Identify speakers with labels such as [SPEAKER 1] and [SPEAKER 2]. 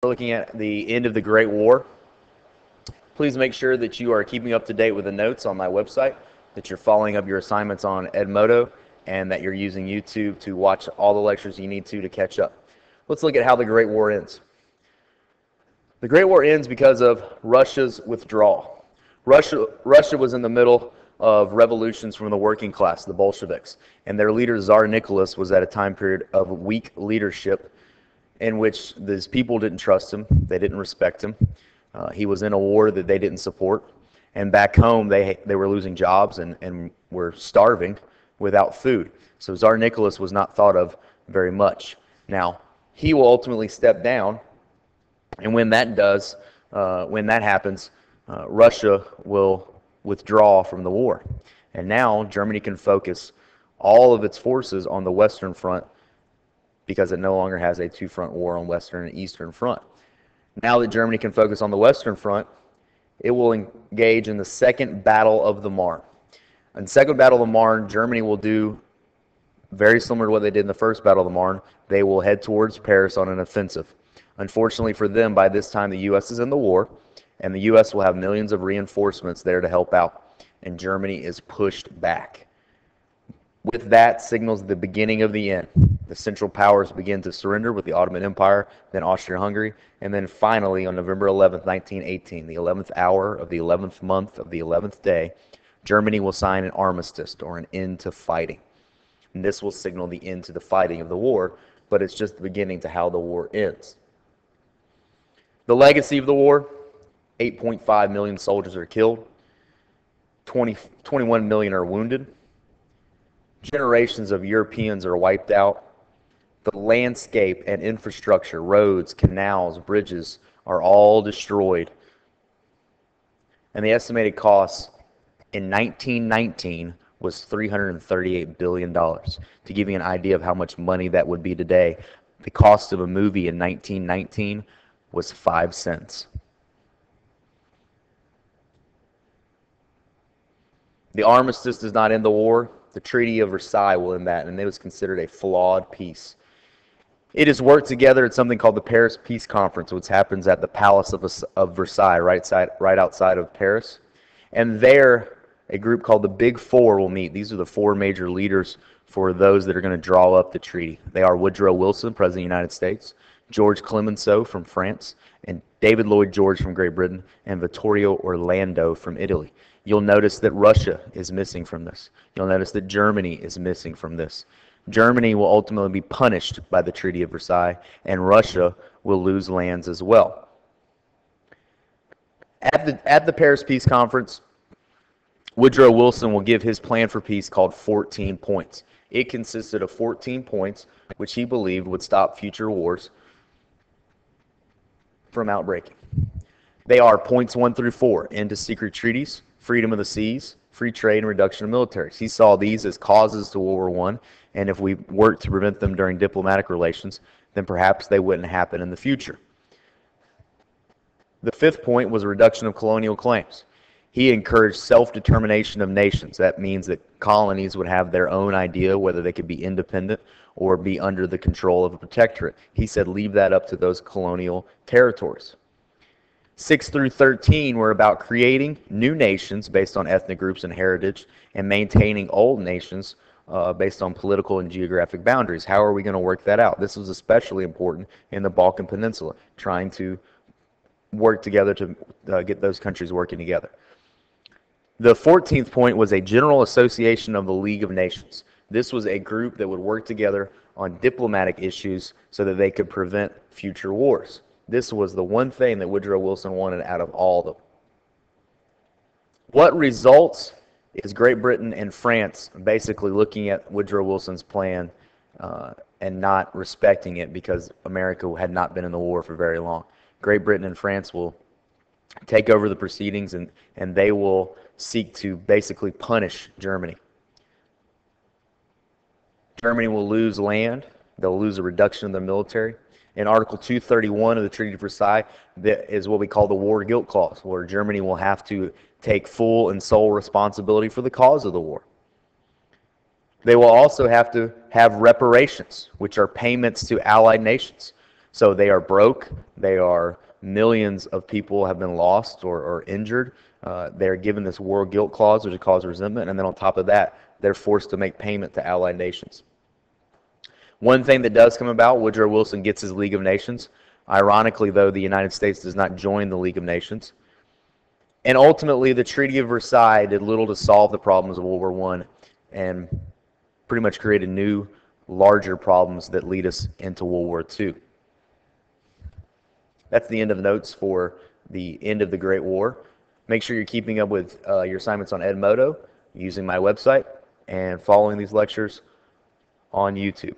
[SPEAKER 1] We're looking at the end of the Great War. Please make sure that you are keeping up to date with the notes on my website, that you're following up your assignments on Edmodo, and that you're using YouTube to watch all the lectures you need to catch up. Let's look at how the Great War ends. The Great War ends because of Russia's withdrawal. Russia was in the middle of revolutions from the working class, the Bolsheviks, and their leader Tsar Nicholas was at a time period of weak leadership in which these people didn't trust him, they didn't respect him. He was in a war that they didn't support, and back home they were losing jobs and were starving without food. So Tsar Nicholas was not thought of very much. Now, he will ultimately step down, and when that happens, Russia will withdraw from the war. And now Germany can focus all of its forces on the Western Front because it no longer has a two-front war on Western and Eastern Front. Now that Germany can focus on the Western Front, it will engage in the Second Battle of the Marne. In the Second Battle of the Marne, Germany will do very similar to what they did in the First Battle of the Marne. They will head towards Paris on an offensive. Unfortunately for them, by this time the U.S. is in the war, and the U.S. will have millions of reinforcements there to help out, and Germany is pushed back. With that signals the beginning of the end. The Central Powers begin to surrender with the Ottoman Empire, then Austria-Hungary, and then finally on November 11th, 1918, the 11th hour of the 11th month of the 11th day, Germany will sign an armistice, or an end to fighting. And this will signal the end to the fighting of the war, but it's just the beginning to how the war ends. The legacy of the war: 8.5 million soldiers are killed, 21 million are wounded, generations of Europeans are wiped out. The landscape and infrastructure, roads, canals, bridges, are all destroyed. And the estimated cost in 1919 was $338 billion. To give you an idea of how much money that would be today, the cost of a movie in 1919 was 5 cents. The armistice does not end the war. The Treaty of Versailles will end that, and it was considered a flawed peace. It is worked together at something called the Paris Peace Conference, which happens at the Palace of Versailles, right outside of Paris. And there, a group called the Big Four will meet. These are the four major leaders for those that are going to draw up the treaty. They are Woodrow Wilson, President of the United States, George Clemenceau from France, and David Lloyd George from Great Britain, and Vittorio Orlando from Italy. You'll notice that Russia is missing from this. You'll notice that Germany is missing from this. Germany will ultimately be punished by the Treaty of Versailles, and Russia will lose lands as well. At the Paris Peace Conference, Woodrow Wilson will give his plan for peace called 14 points. It consisted of 14 points which he believed would stop future wars from outbreaking. They are points 1 through 4: end to secret treaties, freedom of the seas, free trade, and reduction of militaries. He saw these as causes to World War I, and if we worked to prevent them during diplomatic relations, then perhaps they wouldn't happen in the future. The 5th point was a reduction of colonial claims. He encouraged self-determination of nations. That means that colonies would have their own idea whether they could be independent or be under the control of a protectorate. He said leave that up to those colonial territories. 6 through 13 were about creating new nations based on ethnic groups and heritage, and maintaining old nations based on political and geographic boundaries. How are we going to work that out? This was especially important in the Balkan Peninsula, trying to work together to get those countries working together. The 14th point was a general association of the League of Nations. This was a group that would work together on diplomatic issues so that they could prevent future wars. This was the one thing that Woodrow Wilson wanted out of all of them. What results is Great Britain and France basically looking at Woodrow Wilson's plan and not respecting it because America had not been in the war for very long. Great Britain and France will take over the proceedings, and they will seek to basically punish Germany. Germany will lose land. They'll lose a reduction of their military. In Article 231 of the Treaty of Versailles, that is what we call the War Guilt Clause, where Germany will have to take full and sole responsibility for the cause of the war. They will also have to have reparations, which are payments to allied nations. So they are broke. They are millions of people have been lost or injured. They're given this war guilt clause, which causes resentment, and then on top of that, they're forced to make payment to allied nations. One thing that does come about, Woodrow Wilson gets his League of Nations. Ironically, though, the United States does not join the League of Nations. And ultimately, the Treaty of Versailles did little to solve the problems of World War I and pretty much created new, larger problems that lead us into World War II. That's the end of the notes for the end of the Great War. Make sure you're keeping up with your assignments on Edmodo using my website and following these lectures on YouTube.